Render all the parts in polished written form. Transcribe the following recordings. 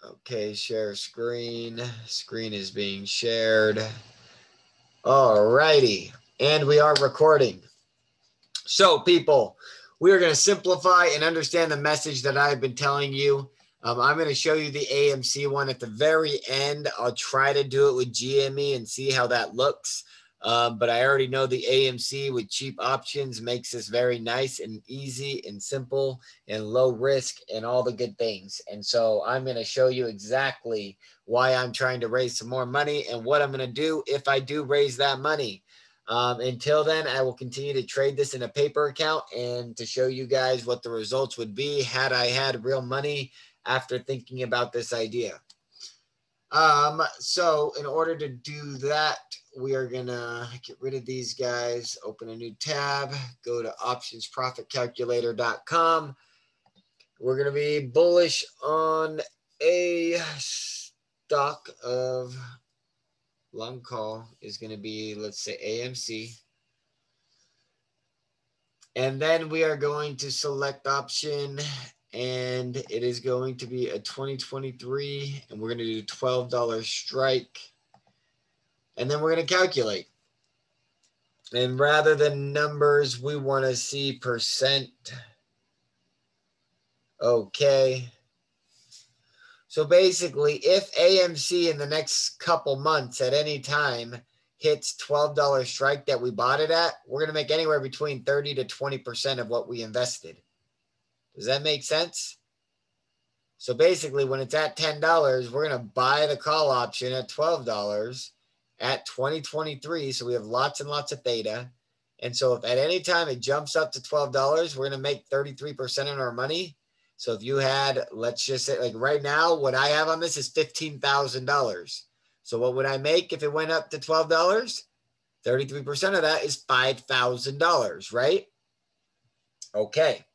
Okay, share screen. Screen is being shared. All righty. And we are recording. So, people, we are going to simplify and understand the message that I've been telling you. I'm going to show you the AMC one at the very end. I'll try to do it with GME and see how that looks. But I already know the AMC with cheap options makes this very nice and easy and simple and low risk and all the good things. And so I'm going to show you exactly why I'm trying to raise some more money and what I'm going to do if I do raise that money. Until then, I will continue to trade this in a paper account and to show you guys what the results would be had I had real money after thinking about this idea. So in order to do that, we are going to get rid of these guys, open a new tab, go to optionsprofitcalculator.com. We're going to be bullish on a stock of long call is going to be, let's say, AMC. And then we are going to select option, and it is going to be a 2023, and we're going to do $12 strike. And then we're going to calculate. And rather than numbers, we want to see percent. Okay. So basically, if AMC in the next couple months at any time hits $12 strike that we bought it at, we're going to make anywhere between 30 to 20% of what we invested. Does that make sense? So basically, when it's at $10, we're going to buy the call option at $12 at 2023. So we have lots and lots of theta. And so if at any time it jumps up to $12, we're going to make 33% on our money. So if you had, let's just say, like right now, what I have on this is $15,000. So what would I make if it went up to $12? 33% of that is $5,000, right? Okay.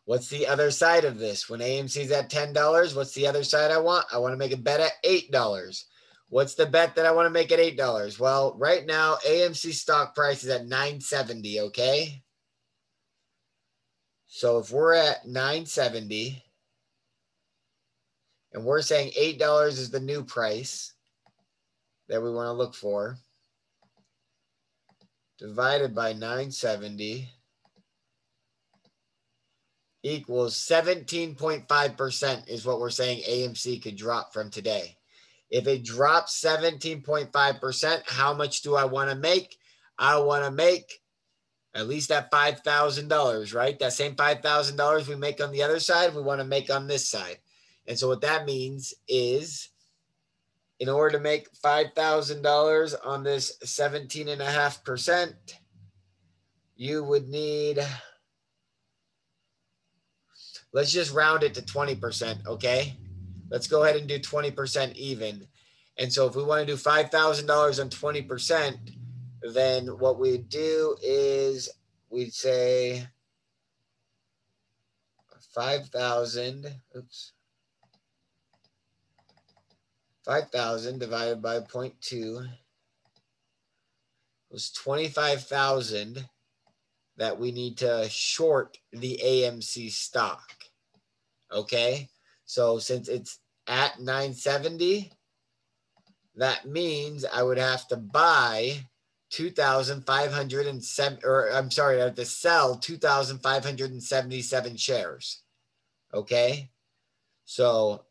What's the other side of this? When AMC is at $10, what's the other side I want? I want to make a bet at $8. What's the bet that I want to make at $8? Well, right now, AMC stock price is at $9.70, okay? So if we're at $9.70 and we're saying $8 is the new price that we want to look for, divided by 970 equals 17.5% is what we're saying AMC could drop from today. If it drops 17.5%, how much do I want to make? I want to make at least that $5,000, right? That same $5,000 we make on the other side, we want to make on this side. And so what that means is in order to make $5,000 on this 17.5%, you would need, let's just round it to 20%, okay? Let's go ahead and do 20% even. And so if we want to do $5,000 on 20%, then what we'd do is we'd say 5,000, 5,000 divided by 0.2 was 25,000 that we need to short the AMC stock. Okay, so since it's at 970, that means I would have to buy 2,507, or I'm sorry, I have to sell 2,577 shares. Okay, so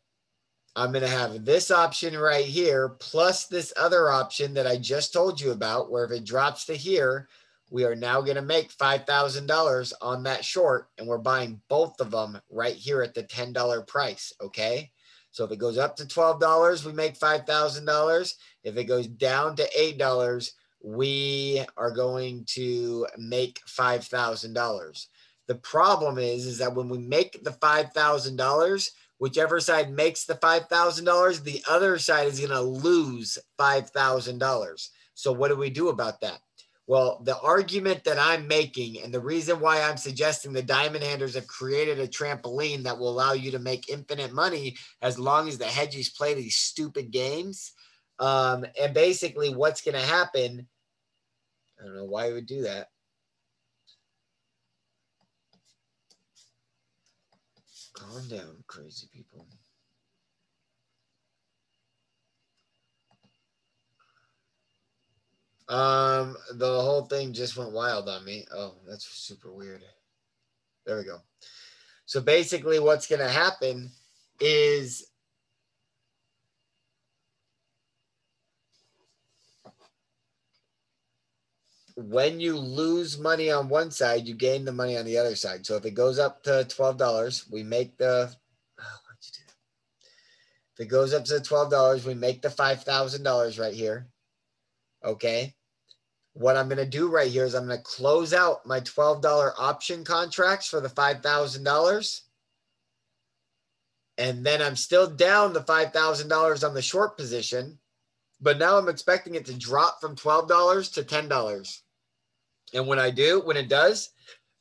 I'm going to have this option right here plus this other option that I just told you about, where if it drops to here, we are now going to make $5,000 on that short, and we're buying both of them right here at the $10 price, okay? So if it goes up to $12, we make $5,000. If it goes down to $8, we are going to make $5,000. The problem is that when we make the $5,000, whichever side makes the $5,000, the other side is going to lose $5,000. So what do we do about that? Well, the argument that I'm making and the reason why I'm suggesting the diamond handlers have created a trampoline that will allow you to make infinite money as long as the hedgies play these stupid games. And basically what's going to happen, I don't know why you would do that. Calm down, crazy people. The whole thing just went wild on me. Oh, that's super weird. There we go. So basically what's going to happen is when you lose money on one side, you gain the money on the other side. So if it goes up to $12, we make the, why'd you do that? If it goes up to $12, we make the $5,000 right here. Okay. What I'm going to do right here is I'm going to close out my $12 option contracts for the $5,000. And then I'm still down the $5,000 on the short position, but now I'm expecting it to drop from $12 to $10. And when it does,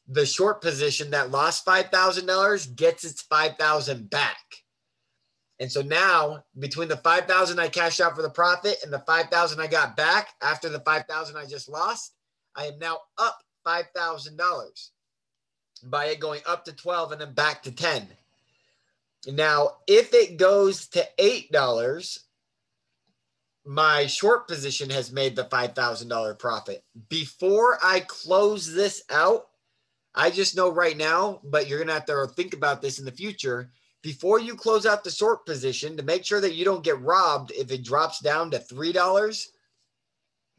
the short position that lost $5,000 gets its $5,000 back. And so now between the $5,000 I cashed out for the profit and the $5,000 I got back after the $5,000 I just lost, I am now up $5,000 by it going up to 12 and then back to 10. Now, if it goes to $8, my short position has made the $5,000 profit. Before I close this out, I just know right now, but you're going to have to think about this in the future. Before you close out the short position, to make sure that you don't get robbed if it drops down to $3,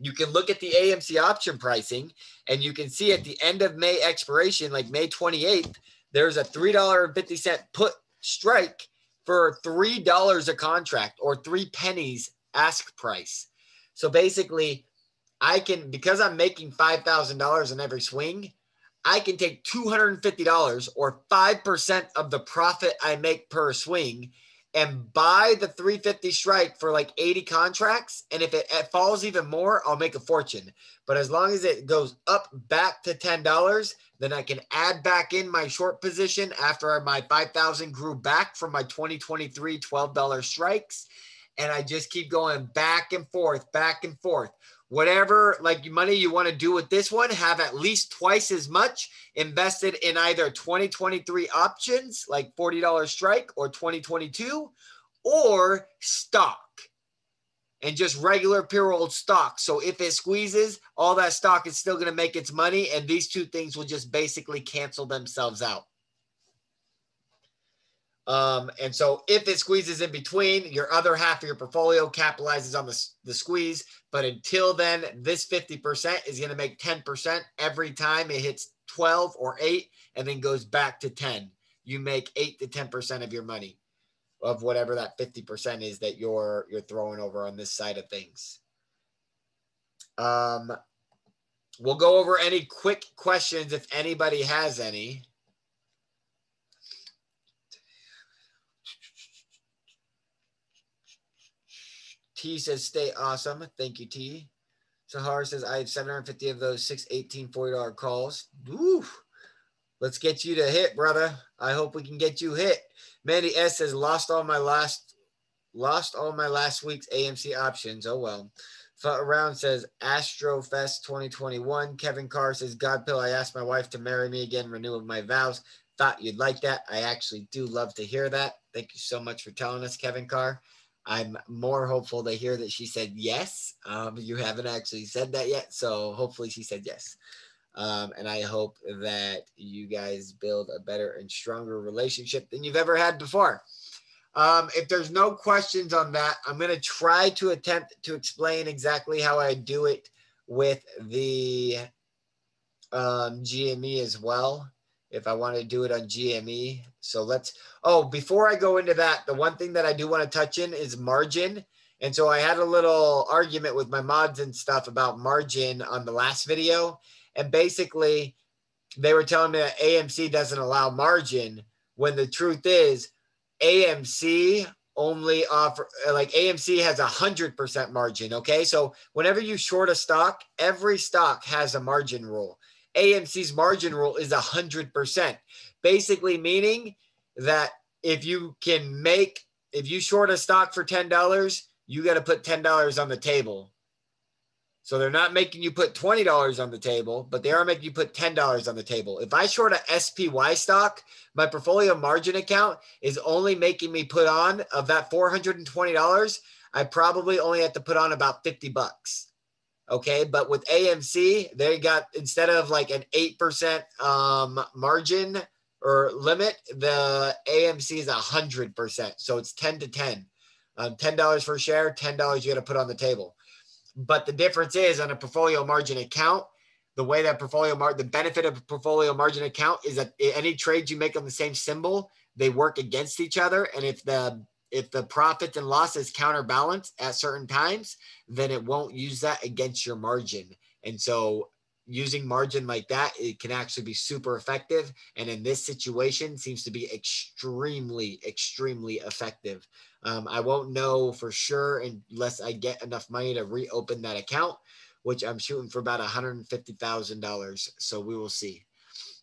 you can look at the AMC option pricing and you can see at the end of May expiration, like May 28th, there's a $3.50 put strike for $3 a contract or 3 pennies ask price. So basically I can, because I'm making $5,000 in every swing, I can take $250 or 5% of the profit I make per swing and buy the 350 strike for like 80 contracts. And if it falls even more, I'll make a fortune. But as long as it goes up back to $10, then I can add back in my short position after my 5,000 grew back from my 2023 $12 strikes. And I just keep going back and forth, back and forth. Whatever like money you want to do with this one, have at least twice as much invested in either 2023 options, like $40 strike, or 2022, or stock and just regular pure old stock. So if it squeezes, all that stock is still going to make its money. And these two things will just basically cancel themselves out. And so if it squeezes in between, your other half of your portfolio capitalizes on the squeeze. But until then, this 50% is going to make 10% every time it hits 12 or 8 and then goes back to 10. You make 8 to 10% of your money of whatever that 50% is that you're throwing over on this side of things. We'll go over any quick questions if anybody has any. T says, stay awesome. Thank you, T. Sahar says, I have 750 of those 618 $40 calls. Woo. Let's get you to hit, brother. I hope we can get you hit. Mandy S says, lost all my last week's AMC options. Oh, well. Around says, Astrofest 2021. Kevin Carr says, Godpill, I asked my wife to marry me again, renew my vows. Thought you'd like that. I actually do love to hear that. Thank you so much for telling us, Kevin Carr. I'm more hopeful to hear that she said yes. You haven't actually said that yet, so hopefully she said yes. And I hope that you guys build a better and stronger relationship than you've ever had before. If there's no questions on that, I'm going to try to attempt to explain exactly how I do it with the GME as well, if I want to do it on GME. So before I go into that, the one thing that I do want to touch in is margin. And so I had a little argument with my mods and stuff about margin on the last video. And basically they were telling me that AMC doesn't allow margin, when the truth is AMC only offer, like AMC has 100% margin. Okay. So whenever you short a stock, every stock has a margin rule. AMC's margin rule is 100%, basically meaning that if you short a stock for $10, you got to put $10 on the table. So they're not making you put $20 on the table, but they are making you put $10 on the table. If I short a SPY stock, my portfolio margin account is only making me put on, of that $420, I probably only have to put on about $50. Okay, but with AMC, they got, instead of like an 8% margin or limit, the AMC is 100%. So it's 10 to 10. $10 per share, $10 you got to put on the table. But the difference is on a portfolio margin account, the way that the benefit of a portfolio margin account is that any trades you make on the same symbol, they work against each other. And if the profits and losses counterbalance at certain times, then it won't use that against your margin. And so using margin like that, it can actually be super effective. And in this situation, seems to be extremely, extremely effective. I won't know for sure unless I get enough money to reopen that account, which I'm shooting for about $150,000. So we will see.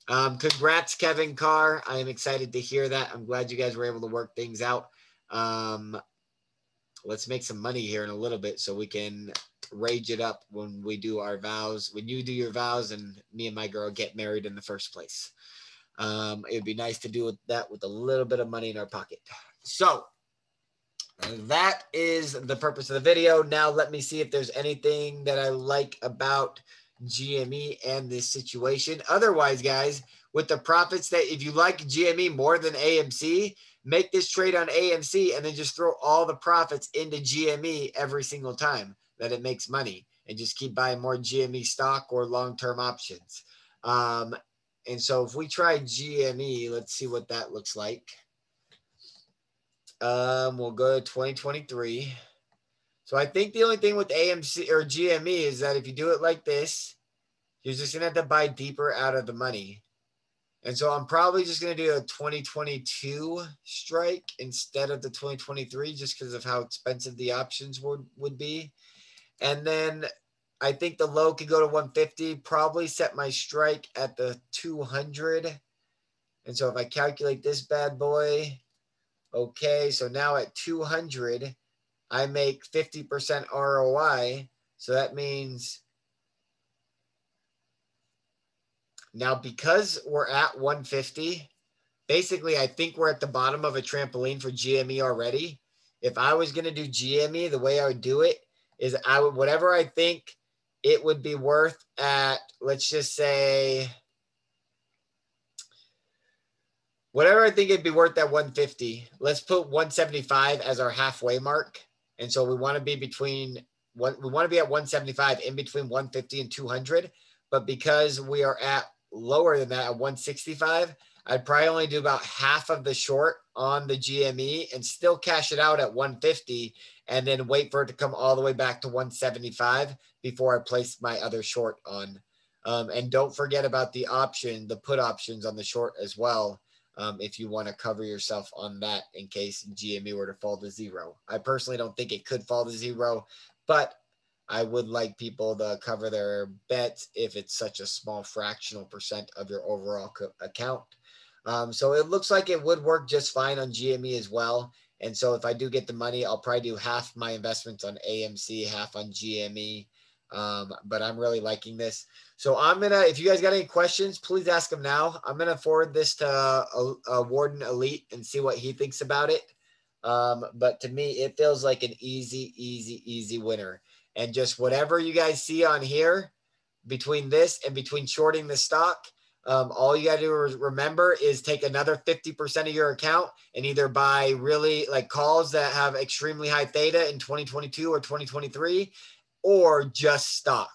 Congrats, Kevin Carr. I am excited to hear that. I'm glad you guys were able to work things out. Let's make some money here in a little bit so we can rage it up when we do our vows, when you do your vows and me and my girl get married in the first place. It would be nice to do that with a little bit of money in our pocket. So that is the purpose of the video. Now let me see if there's anything that I like about GME and this situation. Otherwise, guys, with the profits, that if you like GME more than AMC, make this trade on AMC and then just throw all the profits into GME every single time that it makes money, and just keep buying more GME stock or long-term options. And so if we try GME, let's see what that looks like. We'll go to 2023. So I think the only thing with AMC or GME is that if you do it like this, you're just gonna have to buy deeper out of the money. And so I'm probably just gonna do a 2022 strike instead of the 2023, just because of how expensive the options would be. And then I think the low could go to 150, probably set my strike at the 200. And so if I calculate this bad boy, okay, so now at 200, I make 50% ROI. So that means now, because we're at 150, basically, I think we're at the bottom of a trampoline for GME already. If I was going to do GME, the way I would do it is I would, whatever I think it would be worth at, let's just say, whatever I think it'd be worth at 150, let's put 175 as our halfway mark. And so we want to be between what we want to be at 175, in between 150 and 200. But because we are at lower than that at 165, I'd probably only do about half of the short on the GME and still cash it out at 150 and then wait for it to come all the way back to 175 before I place my other short on. And don't forget about the put options on the short as well. If you want to cover yourself on that in case GME were to fall to zero. I personally don't think it could fall to zero, but I would like people to cover their bets if it's such a small fractional percent of your overall account. So it looks like it would work just fine on GME as well. And so if I do get the money, I'll probably do half my investments on AMC, half on GME. But I'm really liking this. So if you guys got any questions, please ask them now. I'm going to forward this to Warden Elite and see what he thinks about it. But to me, it feels like an easy winner. And just whatever you guys see on here between this and between shorting the stock, all you got to do remember is take another 50% of your account and either buy really like calls that have extremely high theta in 2022 or 2023, or just stock.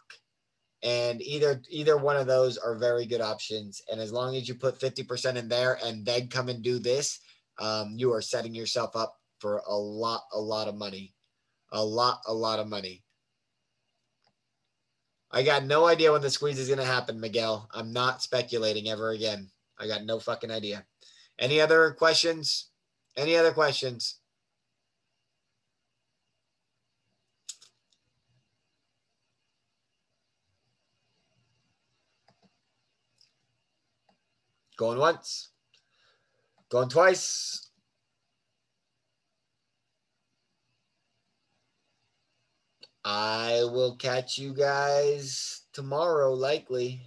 And either one of those are very good options. And as long as you put 50% in there and then come and do this, you are setting yourself up for a lot of money. A lot of money. I got no idea when the squeeze is going to happen, Miguel. I'm not speculating ever again. I got no fucking idea. Any other questions? Any other questions? Going once. Going twice. I will catch you guys tomorrow, likely.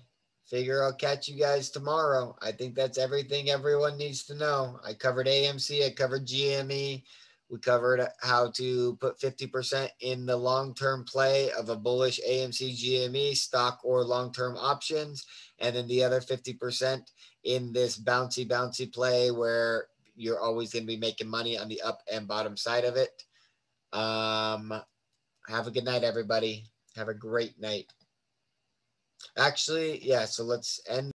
Figure I'll catch you guys tomorrow. I think that's everything everyone needs to know. I covered AMC. I covered GME. We covered how to put 50% in the long-term play of a bullish AMC GME stock or long-term options. And then the other 50% in this bouncy play where you're always going to be making money on the up and bottom side of it. Have a good night, everybody. Have a great night. Actually, yeah, so let's end